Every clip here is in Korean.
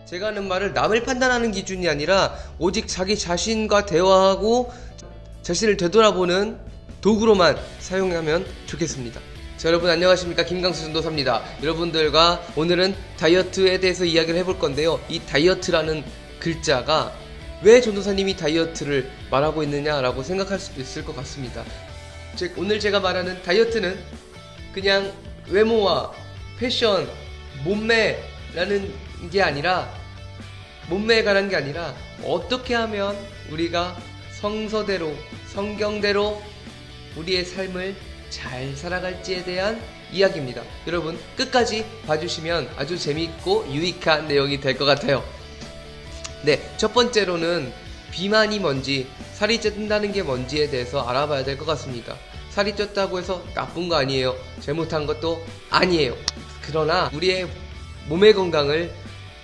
제가 하는 말을 남을 판단하는 기준이 아니라 오직 자기 자신과 대화하고 자신을 되돌아보는 도구로만 사용하면 좋겠습니다. 자, 여러분 안녕하십니까, 김강수 전도사입니다. 여러분들과 오늘은 다이어트에 대해서 이야기를 해볼 건데요. 이 다이어트라는 글자가 왜 전도사님이 다이어트를 말하고 있느냐라고 생각할 수도 있을 것 같습니다. 즉, 오늘 제가 말하는 다이어트는 그냥 외모와 패션, 몸매라는 게 아니라, 몸매에 관한 게 아니라 어떻게 하면 우리가 성서대로, 성경대로 우리의 삶을 잘 살아갈지에 대한 이야기입니다. 여러분 끝까지 봐주시면 아주 재미있고 유익한 내용이 될 것 같아요. 네, 첫 번째로는 비만이 뭔지, 살이 찐다는 게 뭔지에 대해서 알아봐야 될 것 같습니다. 살이 쪘다고 해서 나쁜 거 아니에요. 잘못한 것도 아니에요. 그러나 우리의 몸의 건강을,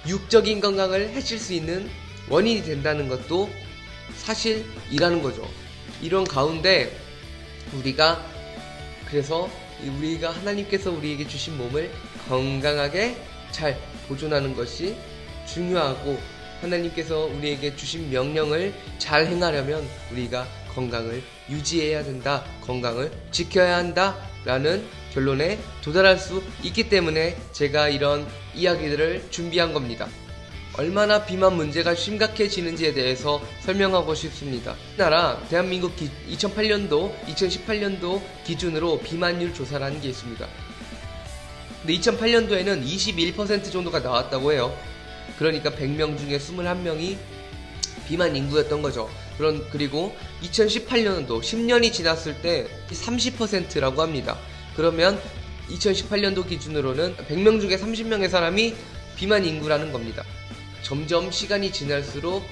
육적인 건강을 해칠 수 있는 원인이 된다는 것도 사실이라는 거죠. 이런 가운데 그래서 우리가 하나님께서 우리에게 주신 몸을 건강하게 잘 보존하는 것이 중요하고, 하나님께서 우리에게 주신 명령을 잘 행하려면 우리가 건강을 유지해야 된다, 건강을 지켜야 한다 라는 결론에 도달할 수 있기 때문에 제가 이런 이야기들을 준비한 겁니다. 얼마나 비만 문제가 심각해지는지에 대해서 설명하고 싶습니다. 우리나라 대한민국 2008년도, 2018년도 기준으로 비만율 조사라는 게 있습니다. 근데 2008년도에는 21% 정도가 나왔다고 해요. 그러니까 100명 중에 21명이 비만 인구였던 거죠. 그리고 2018년도 10년이 지났을 때 30%라고 합니다. 그러면 2018년도 기준으로는 100명 중에 30명의 사람이 비만 인구라는 겁니다. 점점 시간이 지날수록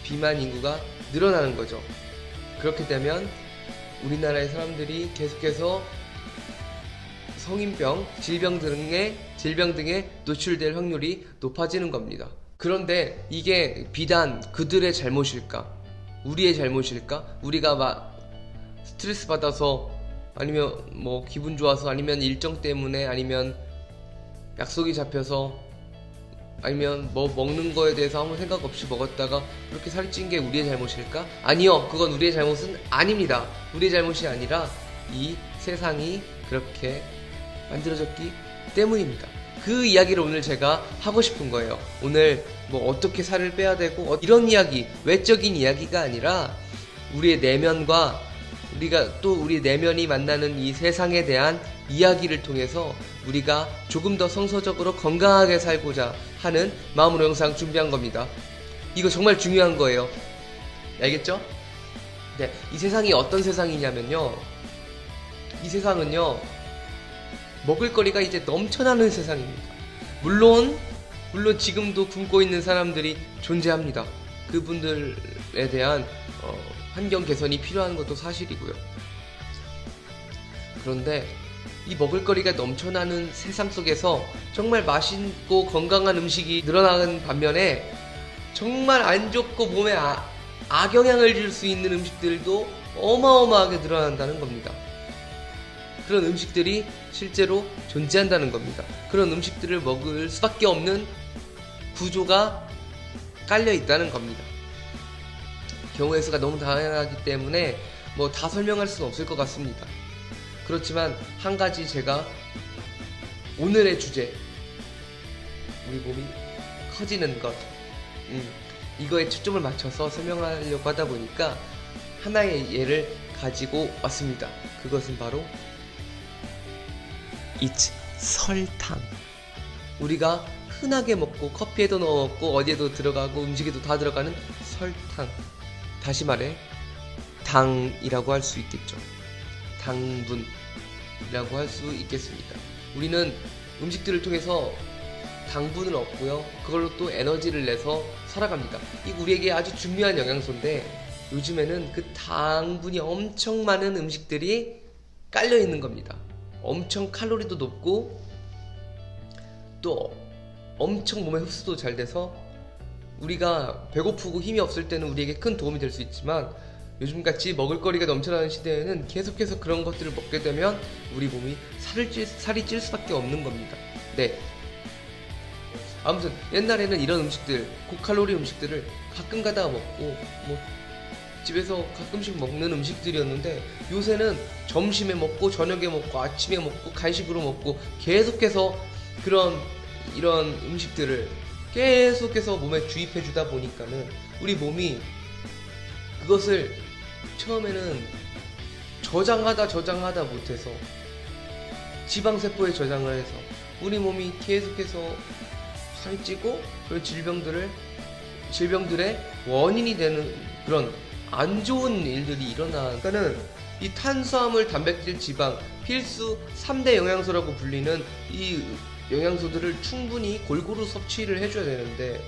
비만 인구가 늘어나는 거죠. 그렇게 되면 우리나라의 사람들이 계속해서 성인병, 질병 등에 노출될 확률이 높아지는 겁니다. 그런데 이게 비단 그들의 잘못일까? 우리의 잘못일까? 우리가 막 스트레스 받아서, 아니면 뭐 기분 좋아서, 아니면 일정 때문에, 아니면 약속이 잡혀서, 아니면 뭐 먹는 거에 대해서 아무 생각 없이 먹었다가 그렇게 살이 찐 게 우리의 잘못일까? 아니요, 그건 우리의 잘못은 아닙니다. 우리의 잘못이 아니라 이 세상이 그렇게 만들어졌기 때문입니다. 그 이야기를 오늘 제가 하고 싶은 거예요. 오늘 뭐 어떻게 살을 빼야 되고 이런 이야기, 외적인 이야기가 아니라 우리의 내면과 우리 내면이 만나는 이 세상에 대한 이야기를 통해서 우리가 조금 더 성서적으로 건강하게 살고자 하는 마음으로 영상 준비한 겁니다. 이거 정말 중요한 거예요. 알겠죠? 네, 이 세상이 어떤 세상이냐면요, 이 세상은요, 먹을거리가 이제 넘쳐나는 세상입니다. 물론 지금도 굶고 있는 사람들이 존재합니다. 그분들에 대한 환경 개선이 필요한 것도 사실이고요. 그런데 이 먹을거리가 넘쳐나는 세상 속에서 정말 맛있고 건강한 음식이 늘어나는 반면에 정말 안 좋고 몸에 악영향을 줄 수 있는 음식들도 어마어마하게 늘어난다는 겁니다. 그런 음식들이 실제로 존재한다는 겁니다. 그런 음식들을 먹을 수밖에 없는 구조가 깔려 있다는 겁니다. 경우의 수가 너무 다양하기 때문에 뭐 다 설명할 수는 없을 것 같습니다. 그렇지만 한 가지 제가 오늘의 주제, 우리 몸이 커지는 것, 이거에 초점을 맞춰서 설명하려고 하다 보니까 하나의 예를 가지고 왔습니다. 그것은 바로 설탕. 우리가 흔하게 먹고 커피에도 넣어 먹고 어디에도 들어가고 음식에도 다 들어가는 설탕, 다시 말해 당이라고 할 수 있겠죠. 당분이라고 할 수 있겠습니다. 우리는 음식들을 통해서 당분을 얻고요, 그걸로 또 에너지를 내서 살아갑니다. 이 우리에게 아주 중요한 영양소인데 요즘에는 그 당분이 엄청 많은 음식들이 깔려 있는 겁니다. 엄청 칼로리도 높고 또 엄청 몸에 흡수도 잘 돼서 우리가 배고프고 힘이 없을 때는 우리에게 큰 도움이 될 수 있지만, 요즘같이 먹을거리가 넘쳐나는 시대에는 계속해서 그런 것들을 먹게 되면 우리 몸이 살이 찔 수밖에 없는 겁니다. 네, 아무튼 옛날에는 이런 음식들, 고칼로리 음식들을 가끔 가다가 먹고 뭐 집에서 가끔씩 먹는 음식들이었는데, 요새는 점심에 먹고 저녁에 먹고 아침에 먹고 간식으로 먹고 계속해서 이런 음식들을 계속해서 몸에 주입해 주다 보니까는 우리 몸이 그것을 처음에는 저장하다 못해서 지방세포에 저장을 해서 우리 몸이 계속해서 살찌고 그런 질병들의 원인이 되는 그런 안 좋은 일들이 일어나니까는, 이 탄수화물, 단백질, 지방 필수 3대 영양소라고 불리는 이 영양소들을 충분히 골고루 섭취를 해줘야 되는데,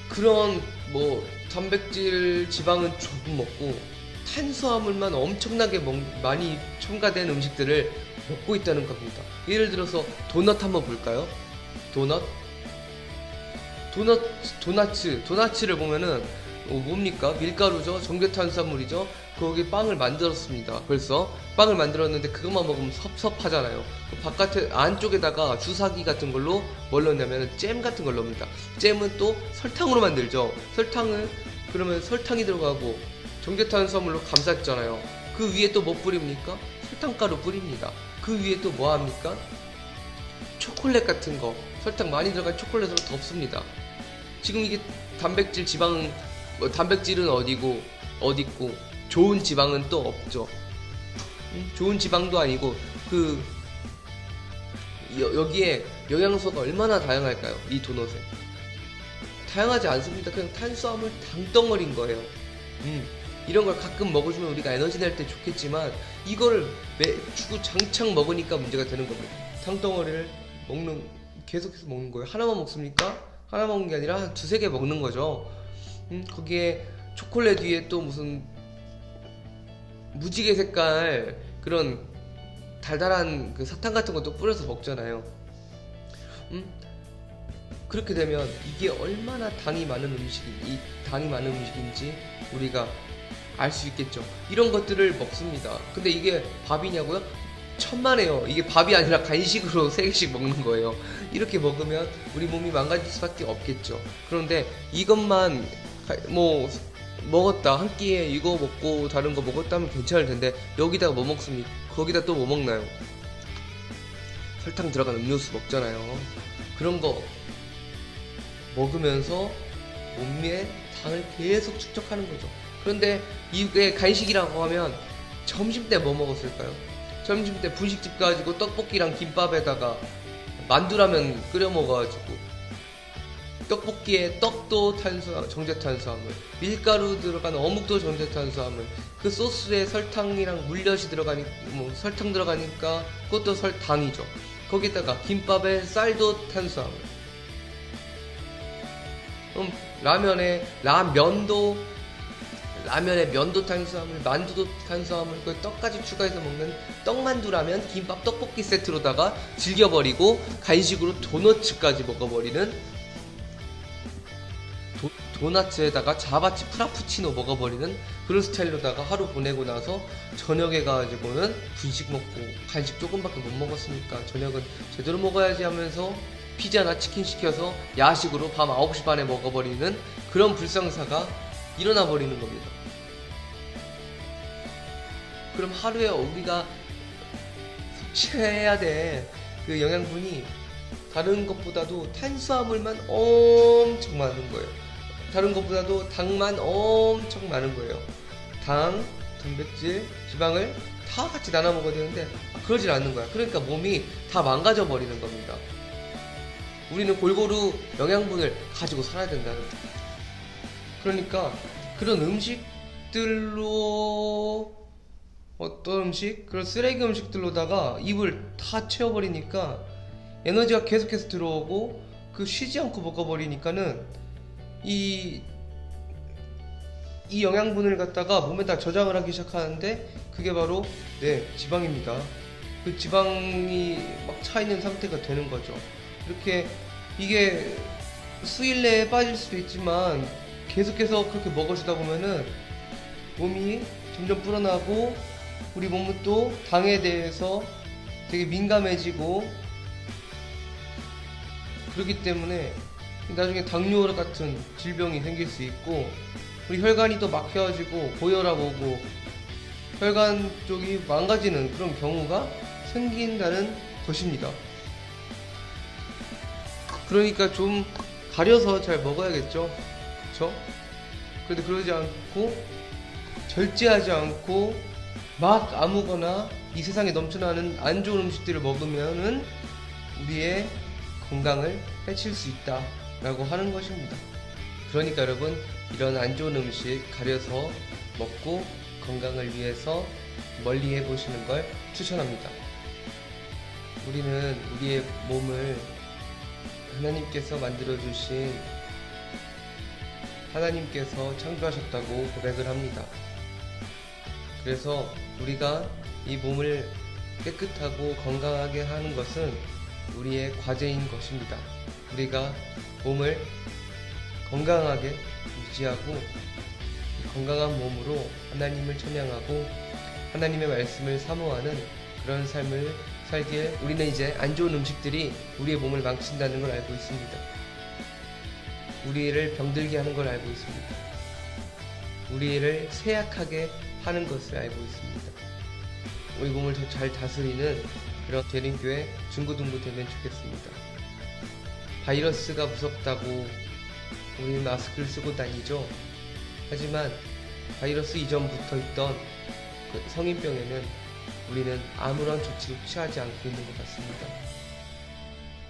그런 뭐 단백질, 지방은 조금 먹고 탄수화물만 엄청나게 많이 첨가된 음식들을 먹고 있다는 겁니다. 예를 들어서 도넛 한번 볼까요? 도나츠를 보면은 뭡니까? 밀가루죠, 정제탄수화물이죠. 거기 빵을 만들었습니다. 벌써 빵을 만들었는데 그것만 먹으면 섭섭하잖아요. 바깥에 안쪽에다가 주사기 같은 걸로 뭘 넣냐면 잼 같은 걸 넣습니다. 잼은 또 설탕으로 만들죠. 그러면 설탕이 들어가고 정제탄수화물로 감쌌잖아요. 그 위에 또 뭐 뿌립니까? 설탕가루 뿌립니다. 그 위에 또 뭐 합니까? 초콜릿 같은 거, 설탕 많이 들어간 초콜릿으로 덮습니다. 지금 이게 단백질, 지방, 단백질은 어디고 좋은 지방은 또 없죠. 좋은 지방도 아니고 여기에 영양소가 얼마나 다양할까요? 이 도넛에 다양하지 않습니다. 그냥 탄수화물 당덩어리인 거예요. 이런 걸 가끔 먹어주면 우리가 에너지 낼 때 좋겠지만, 이거를 주구장창 먹으니까 문제가 되는 겁니다. 당덩어리를 계속해서 먹는 거예요. 하나만 먹습니까? 하나 먹는 게 아니라 한 두세 개 먹는 거죠. 거기에 초콜릿 위에 또 무슨 무지개 색깔 그런 달달한 그 사탕 같은 것도 뿌려서 먹잖아요. 그렇게 되면 이게 얼마나 당이 많은 음식인지 우리가 알 수 있겠죠. 이런 것들을 먹습니다. 근데 이게 밥이냐고요? 천만에요. 이게 밥이 아니라 간식으로 3개씩 먹는 거예요. 이렇게 먹으면 우리 몸이 망가질 수밖에 없겠죠. 그런데 이것만 뭐 먹었다, 한 끼에 이거 먹고 다른 거 먹었다면 괜찮을 텐데, 여기다가 뭐 먹습니까? 거기다 또 뭐 먹나요? 설탕 들어간 음료수 먹잖아요. 그런 거 먹으면서 몸에 당을 계속 축적하는 거죠. 그런데 이게 간식이라고 하면 점심때 뭐 먹었을까요? 점심때 분식집 가지고 떡볶이랑 김밥에다가 만두라면 끓여 먹어가지고, 떡볶이에 떡도 정제탄수화물, 밀가루 들어간 어묵도 정제탄수화물, 그 소스에 설탕이랑 물엿이 설탕 들어가니까 그것도 당이죠. 거기다가 김밥에 쌀도 탄수화물, 라면에 면도 탄수화물, 만두도 탄수화물, 그 떡까지 추가해서 먹는 떡만두라면 김밥 떡볶이 세트로다가 즐겨버리고, 간식으로 도너츠까지 먹어버리는, 도나츠에다가 자바치 프라푸치노 먹어버리는 그런 스타일로다가 하루 보내고 나서 저녁에 가지고는 분식 먹고 간식 조금밖에 못 먹었으니까 저녁은 제대로 먹어야지 하면서 피자나 치킨 시켜서 야식으로 밤 9시 반에 먹어버리는 그런 불상사가 일어나 버리는 겁니다. 그럼 하루에 우리가 섭취해야 될 그 영양분이 다른 것보다도 탄수화물만 엄청 많은 거예요. 다른 것보다도 당만 엄청 많은 거예요. 당, 단백질, 지방을 다 같이 나눠 먹어야 되는데 그러질 않는 거야. 그러니까 몸이 다 망가져 버리는 겁니다. 우리는 골고루 영양분을 가지고 살아야 된다는 거예요. 그러니까 그런 음식들로, 그런 쓰레기 음식들로다가 입을 다 채워버리니까 에너지가 계속해서 들어오고, 그 쉬지 않고 먹어버리니까는 이 영양분을 갖다가 몸에다 저장을 하기 시작하는데, 그게 바로 지방입니다. 그 지방이 막 차있는 상태가 되는 거죠. 이렇게 이게 수일 내에 빠질 수도 있지만 계속해서 그렇게 먹어주다 보면은 몸이 점점 불어나고, 우리 몸은 또 당에 대해서 되게 민감해지고, 그렇기 때문에 나중에 당뇨 같은 질병이 생길 수 있고, 우리 혈관이 또 막혀가지고 고혈압 오고 혈관 쪽이 망가지는 그런 경우가 생긴다는 것입니다. 그러니까 좀 가려서 잘 먹어야겠죠, 그쵸? 그런데 그러지 않고, 절제하지 않고 막 아무거나 이 세상에 넘쳐나는 안 좋은 음식들을 먹으면은 우리의 건강을 해칠 수 있다라고 하는 것입니다. 그러니까 여러분, 이런 안 좋은 음식 가려서 먹고 건강을 위해서 멀리 해보시는 걸 추천합니다. 우리는 우리의 몸을 하나님께서 만들어주신, 하나님께서 창조하셨다고 고백을 합니다. 그래서 우리가 이 몸을 깨끗하고 건강하게 하는 것은 우리의 과제인 것입니다. 우리가 몸을 건강하게 유지하고 건강한 몸으로 하나님을 찬양하고 하나님의 말씀을 사모하는 그런 삶을 살기에, 우리는 이제 안 좋은 음식들이 우리의 몸을 망친다는 걸 알고 있습니다. 우리를 병들게 하는 걸 알고 있습니다. 우리를 쇠약하게 하는 것을 알고 있습니다. 우리 몸을 더 잘 다스리는 그런 대림교회 중고등부 되면 좋겠습니다. 바이러스가 무섭다고 우리는 마스크를 쓰고 다니죠. 하지만 바이러스 이전부터 있던 그 성인병에는 우리는 아무런 조치를 취하지 않고 있는 것 같습니다.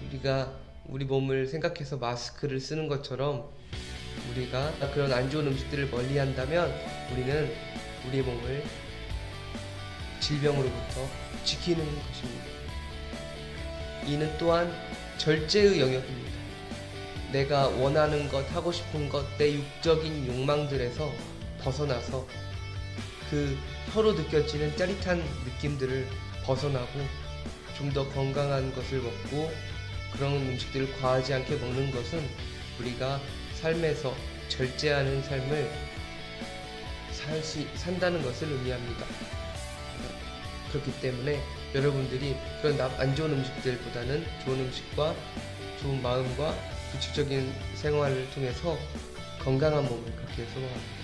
우리가 우리 몸을 생각해서 마스크를 쓰는 것처럼 우리가 그런 안 좋은 음식들을 멀리 한다면 우리는 우리 몸을 질병으로부터 지키는 것입니다. 이는 또한 절제의 영역입니다. 내가 원하는 것, 하고 싶은 것, 내 육적인 욕망들에서 벗어나서 그 혀로 느껴지는 짜릿한 느낌들을 벗어나고 좀 더 건강한 것을 먹고 그런 음식들을 과하지 않게 먹는 것은 우리가 삶에서 절제하는 삶을 산다는 것을 의미합니다. 그렇기 때문에 여러분들이 그런 안 좋은 음식들보다는 좋은 음식과 좋은 마음과 규칙적인 생활을 통해서 건강한 몸을 갖기를 소망합니다.